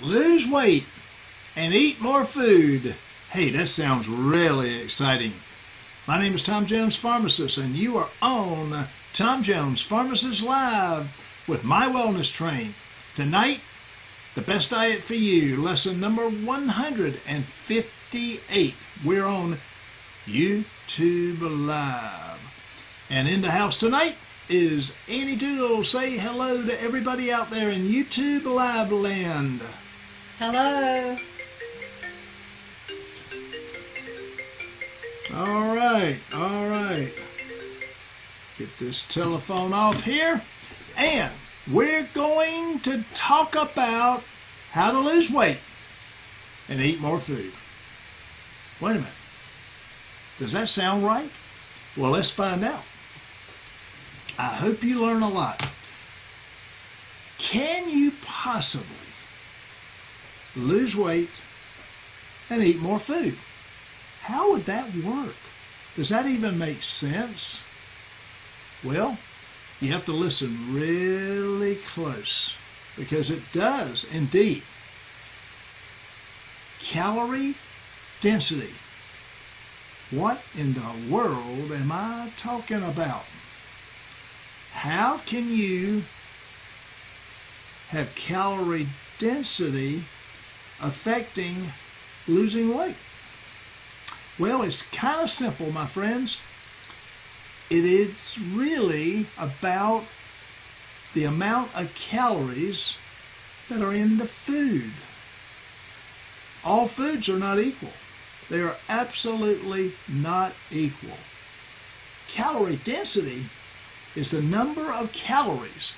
lose weight and eat more food. Hey, that sounds really exciting. My name is Tom Jones, Pharmacist, and you are on Tom Jones Pharmacist Live with My Wellness Train. Tonight, the best diet for you, lesson number 158. We're on YouTube Live. And in the house tonight is Annie Doodle. Say hello to everybody out there in YouTube Live land. Hello. All right. Get this telephone off here. And we're going to talk about how to lose weight and eat more food. Wait a minute. Does that sound right? Well, let's find out. I hope you learn a lot. Can you possibly lose weight and eat more food? How would that work? Does that even make sense? Well, you have to listen really close because it does indeed. Calorie density. What in the world am I talking about? How can you have calorie density affecting losing weight? Well, it's kind of simple, my friends. It is really about the amount of calories that are in the food. All foods are not equal. They are absolutely not equal. Calorie density is the number of calories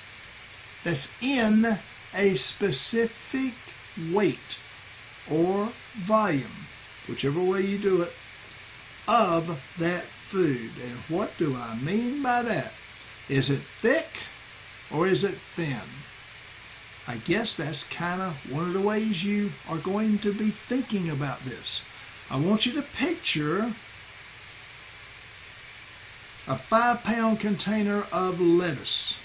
that's in a specific weight or volume, whichever way you do it, of that food. And what do I mean by that? Is it thick or is it thin? I guess that's kind of one of the ways you are going to be thinking about this. I want you to picture a 5-pound container of lettuce.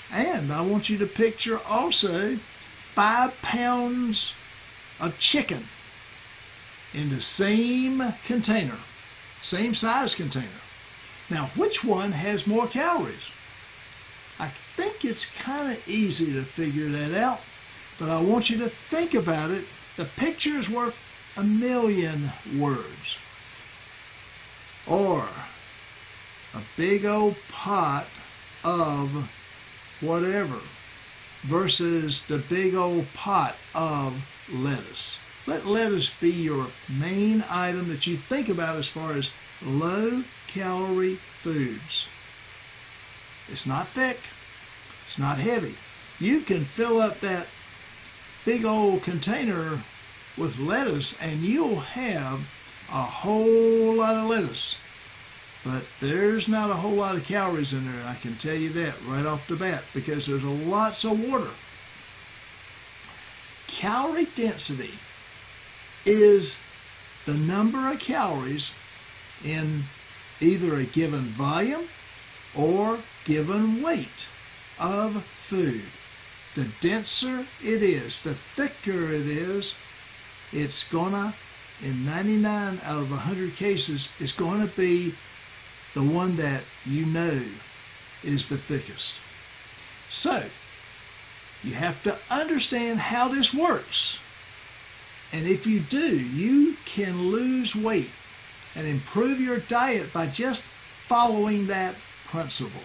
And I want you to picture also 5 pounds of chicken in the same container, same size container. Now, which one has more calories? I think it's kind of easy to figure that out, but I want you to think about it. The picture is worth a million words. Or a big old pot of whatever versus the big old pot of lettuce. Let lettuce be your main item that you think about as far as low-calorie foods. It's not thick. It's not heavy. You can fill up that big old container with lettuce and you'll have a whole lot of lettuce. But there's not a whole lot of calories in there, I can tell you that right off the bat, because there's lots of water. Calorie density is the number of calories in either a given volume or given weight of food. The denser it is, the thicker it is, it's gonna, in 99 out of 100 cases, it's gonna be the one that you know is the thickest. So, you have to understand how this works. And if you do, you can lose weight and improve your diet by just following that principle.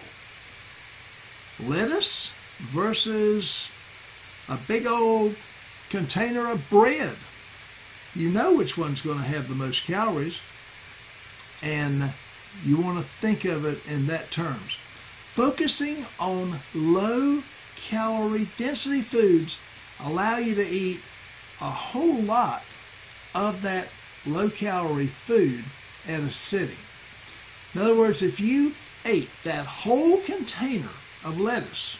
Lettuce versus a big old container of bread. You know which one's going to have the most calories, and you want to think of it in that terms. Focusing on low calorie density foods allow you to eat a whole lot of that low calorie food at a sitting. In other words, if you ate that whole container of lettuce,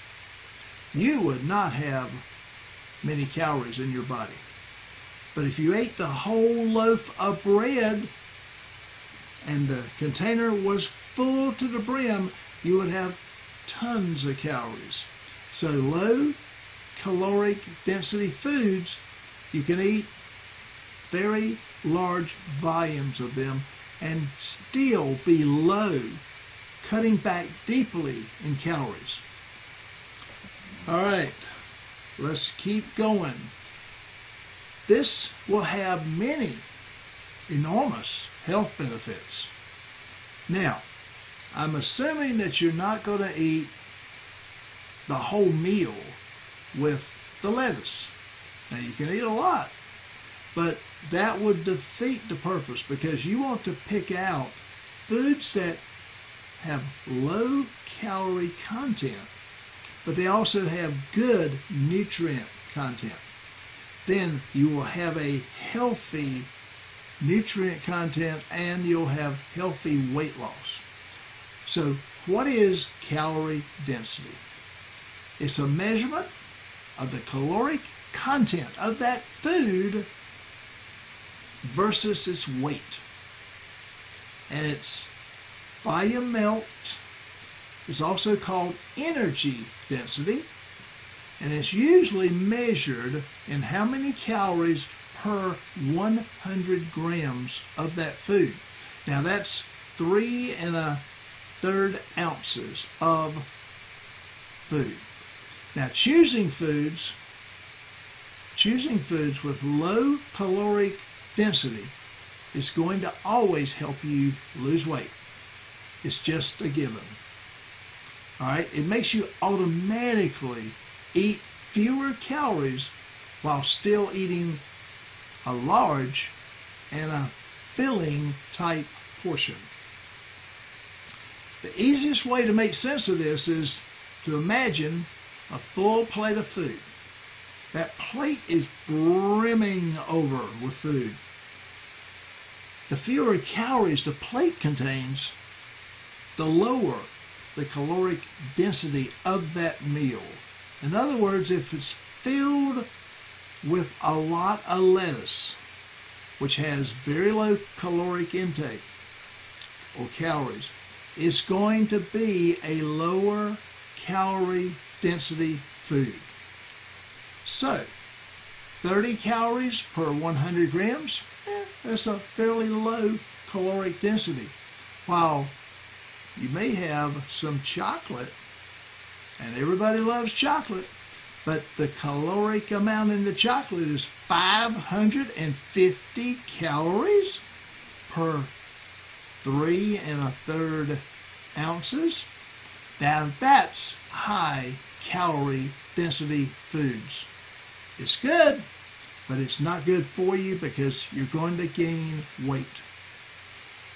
you would not have many calories in your body. But if you ate the whole loaf of bread and the container was full to the brim, you would have tons of calories. So low caloric density foods, you can eat very large volumes of them and still be low, cutting back deeply in calories. All right, let's keep going. This will have many enormous health benefits. Now, I'm assuming that you're not going to eat the whole meal with the lettuce. Now, you can eat a lot, but that would defeat the purpose, because you want to pick out foods that have low calorie content, but they also have good nutrient content. Then you will have a healthy nutrient content and you'll have healthy weight loss. So what is calorie density? It's a measurement of the caloric content of that food versus its weight. And it's volume melt. It's also called energy density. And it's usually measured in how many calories per 100 grams of that food. Now that's 3 1/3 ounces of food. Now choosing foods with low caloric density is going to always help you lose weight. It's just a given. All right, it makes you automatically eat fewer calories while still eating a large and a filling type portion. The easiest way to make sense of this is to imagine a full plate of food. That plate is brimming over with food. The fewer calories the plate contains, the lower the caloric density of that meal. In other words, if it's filled with a lot of lettuce, which has very low caloric intake or calories, it's going to be a lower calorie density food. So, 30 calories per 100 grams, that's a fairly low caloric density. While you may have some chocolate, and everybody loves chocolate, but the caloric amount in the chocolate is 550 calories per 3 1/3 ounces. Now that's high calorie density foods. It's good, but it's not good for you because you're going to gain weight.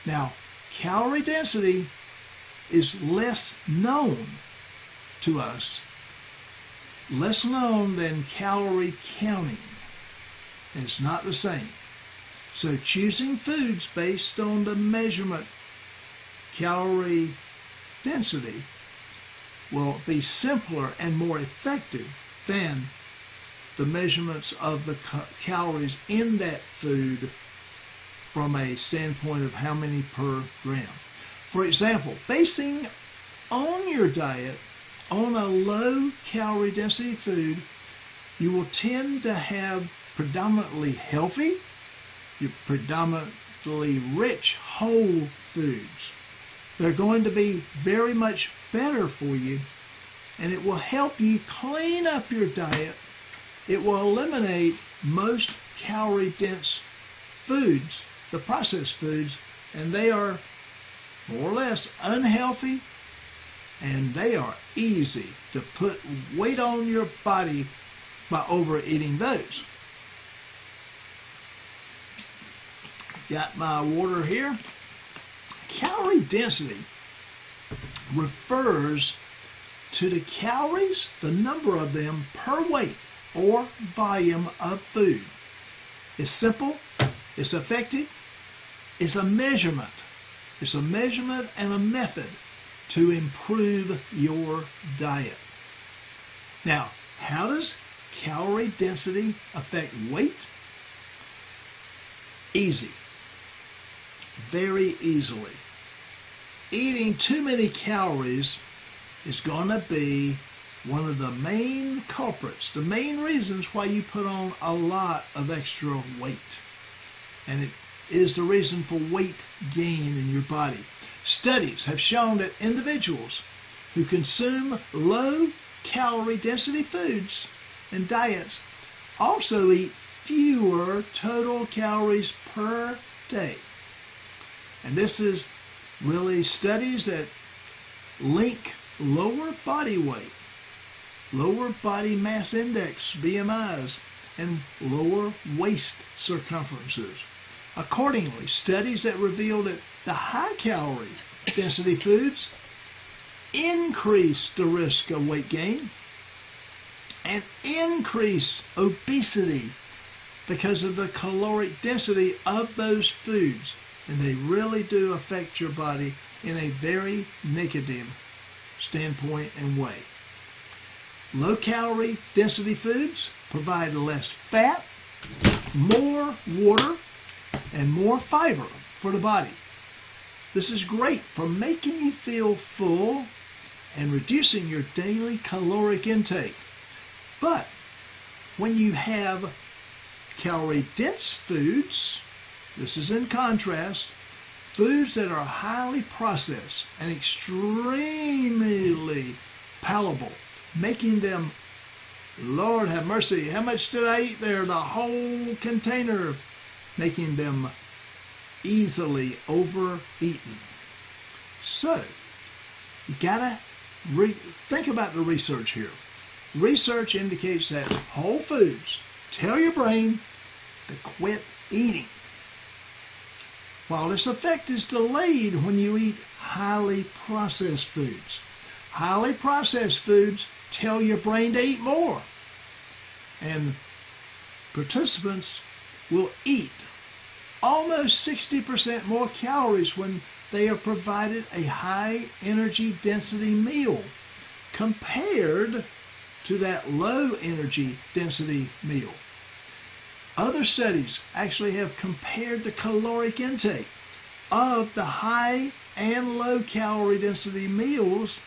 Now, calorie density is less known to us, less known than calorie counting. And it's not the same. So choosing foods based on the measurement calorie density will be simpler and more effective than the measurements of the calories in that food from a standpoint of how many per gram. For example, basing on your diet on a low calorie density food, you will tend to have predominantly healthy, predominantly rich whole foods. They're going to be very much better for you, and it will help you clean up your diet. It will eliminate most calorie dense foods, the processed foods, and they are more or less unhealthy, and they are easy to put weight on your body by overeating those. Got my water here. Calorie density refers to the calories, the number of them per weight or volume of food. It's simple, it's effective, it's a measurement. It's a measurement and a method to improve your diet. Now, how does calorie density affect weight? Easy. Very easily. Eating too many calories is going to be one of the main culprits, the main reasons why you put on a lot of extra weight. And it is the reason for weight gain in your body. Studies have shown that individuals who consume low calorie density foods and diets also eat fewer total calories per day. And this is really studies that link lower body weight, lower body mass index, BMIs, and lower waist circumferences. Accordingly, studies that reveal that the high calorie density foods increase the risk of weight gain and increase obesity because of the caloric density of those foods. And they really do affect your body in a very negative standpoint and way. Low calorie density foods provide less fat, more water, and more fiber for the body. This is great for making you feel full and reducing your daily caloric intake. But when you have calorie-dense foods, this is in contrast, foods that are highly processed and extremely palatable, making them, Lord have mercy, how much did I eat there? The whole container, making them easily overeaten. So, you gotta think about the research here. Research indicates that whole foods tell your brain to quit eating, while this effect is delayed when you eat highly processed foods. Highly processed foods tell your brain to eat more, and participants will eat almost 60% more calories when they are provided a high energy density meal compared to that low energy density meal. Other studies actually have compared the caloric intake of the high and low calorie density meals,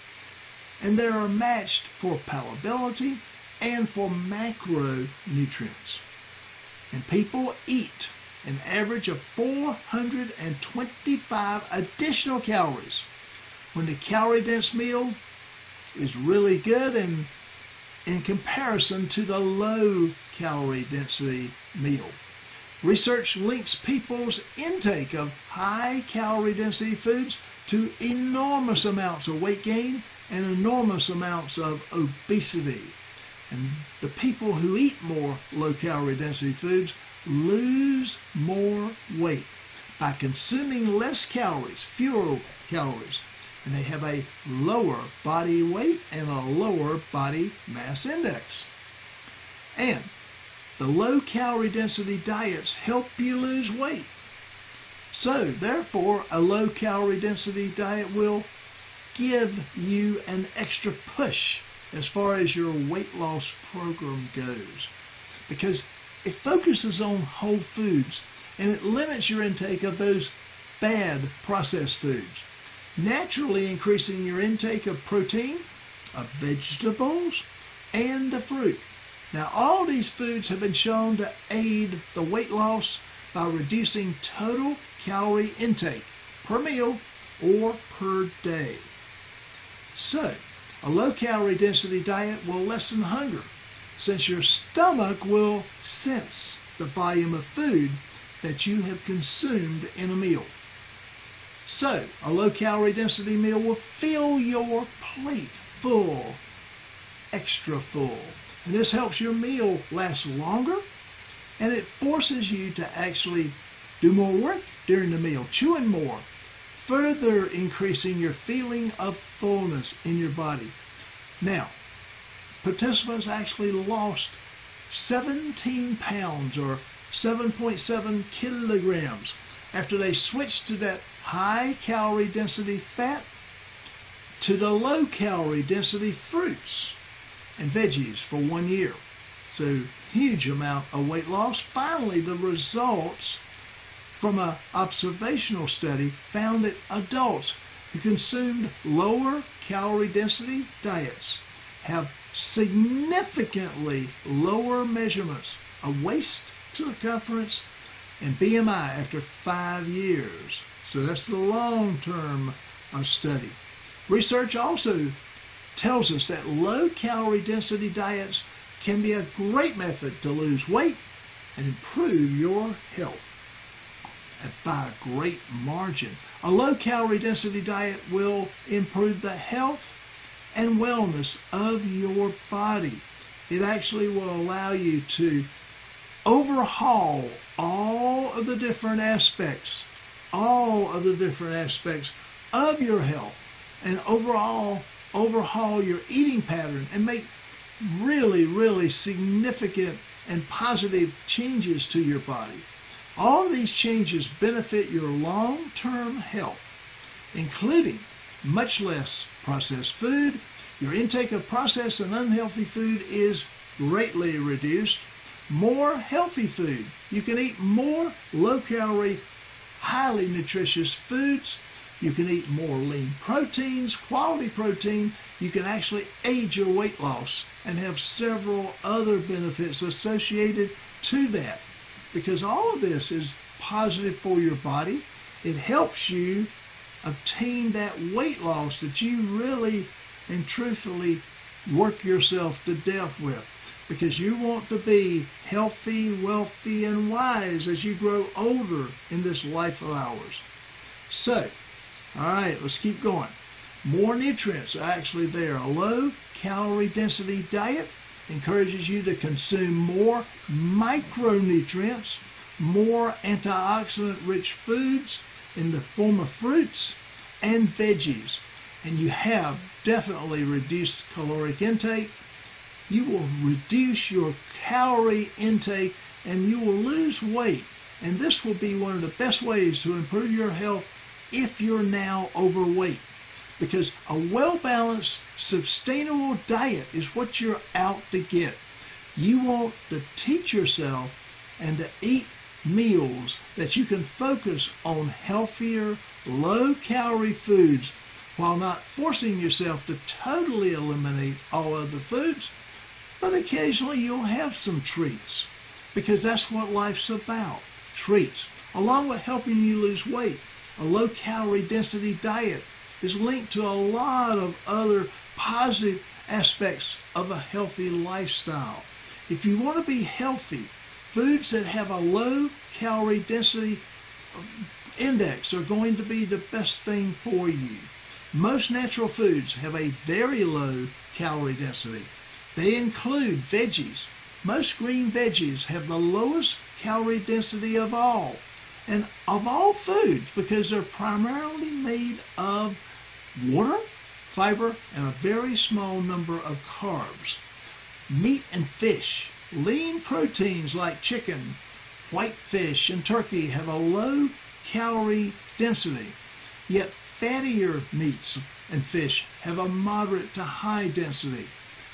and they are matched for palatability and for macronutrients. And people eat an average of 425 additional calories when the calorie-dense meal is really good and in comparison to the low calorie density meal. Research links people's intake of high calorie density foods to enormous amounts of weight gain and enormous amounts of obesity. And the people who eat more low calorie density foods lose more weight by consuming less calories, fewer calories, and they have a lower body weight and a lower body mass index. And the low calorie density diets help you lose weight. So therefore, a low calorie density diet will give you an extra push as far as your weight loss program goes, because it focuses on whole foods and it limits your intake of those bad processed foods, naturally increasing your intake of protein, of vegetables, and of fruit. Now, all these foods have been shown to aid the weight loss by reducing total calorie intake per meal or per day. So, a low calorie density diet will lessen hunger, since your stomach will sense the volume of food that you have consumed in a meal. So, a low calorie density meal will fill your plate full, extra full. And this helps your meal last longer, and it forces you to actually do more work during the meal, chewing more, further increasing your feeling of fullness in your body. Now, participants actually lost 17 pounds or 7.7 kilograms after they switched to that high calorie density fat to the low calorie density fruits and veggies for 1 year. So huge amount of weight loss. Finally, the results from an observational study found that adults who consumed lower calorie density diets have significantly lower measurements of waist circumference and BMI after 5 years. So that's the long-term study. Research also tells us that low-calorie density diets can be a great method to lose weight and improve your health by a great margin. A low-calorie density diet will improve the health and wellness of your body. It actually will allow you to overhaul all of the different aspects of your health, and overhaul your eating pattern and make really significant and positive changes to your body. All of these changes benefit your long-term health, including much less processed food. Your intake of processed and unhealthy food is greatly reduced. More healthy food. You can eat more low-calorie, highly nutritious foods. You can eat more lean proteins, quality protein. You can actually aid your weight loss and have several other benefits associated to that, because all of this is positive for your body. It helps you obtain that weight loss that you really and truthfully work yourself to death with, because you want to be healthy, wealthy, and wise as you grow older in this life of ours. So, all right, let's keep going. More nutrients are actually there. A low-calorie density diet encourages you to consume more micronutrients, more antioxidant-rich foods in the form of fruits and veggies. And you have definitely reduced caloric intake. You will reduce your calorie intake and you will lose weight. And this will be one of the best ways to improve your health if you're now overweight. Because a well-balanced, sustainable diet is what you're out to get. You want to teach yourself and to eat meals that you can focus on healthier, low-calorie foods while not forcing yourself to totally eliminate all other foods. But occasionally you'll have some treats, because that's what life's about, treats. Along with helping you lose weight, a low-calorie density diet is linked to a lot of other positive aspects of a healthy lifestyle. If you want to be healthy, foods that have a low-calorie density index are going to be the best thing for you. Most natural foods have a very low calorie density. They include veggies. Most green veggies have the lowest calorie density of all, and of all foods, because they're primarily made of water, fiber, and a very small number of carbs. Meat and fish, lean proteins like chicken, white fish, and turkey have a low calorie density, yet fattier meats and fish have a moderate to high density.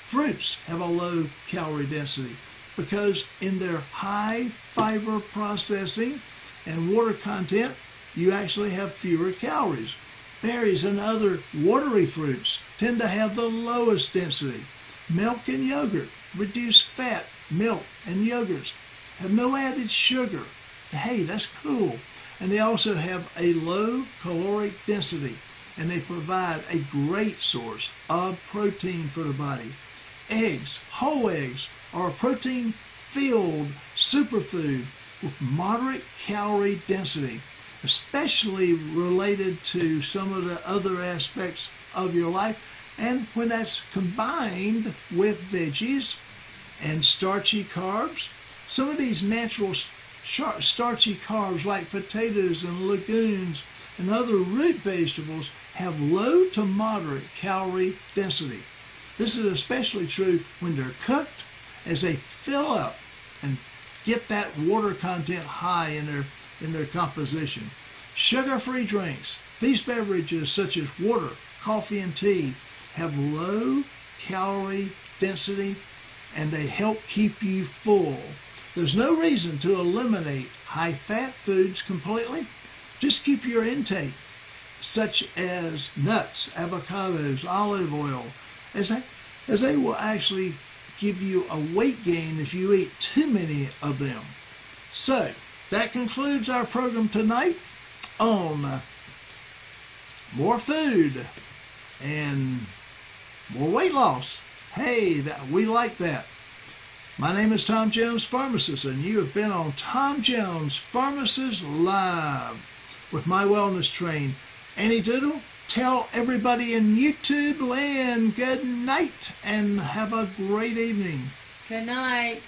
Fruits have a low calorie density because in their high fiber processing and water content, you actually have fewer calories. Berries and other watery fruits tend to have the lowest density. Milk and yogurt, reduced fat, milk and yogurts have no added sugar. Hey, that's cool. And they also have a low caloric density, and they provide a great source of protein for the body. Eggs, whole eggs, are a protein-filled superfood with moderate calorie density, especially related to some of the other aspects of your life. And when that's combined with veggies and starchy carbs, some of these natural starchy carbs like potatoes and legumes and other root vegetables have low to moderate calorie density. This is especially true when they're cooked, as they fill up and get that water content high in their composition. Sugar-free drinks. These beverages such as water, coffee, and tea have low calorie density, and they help keep you full. There's no reason to eliminate high-fat foods completely. Just keep your intake, such as nuts, avocados, olive oil, as as they will actually give you a weight gain if you eat too many of them. So, that concludes our program tonight on more food and more weight loss. Hey, we like that. My name is Tom Jones, Pharmacist, and you have been on Tom Jones, Pharmacist Live with my wellness train, Annie Doodle. Tell everybody in YouTube land good night and have a great evening. Good night.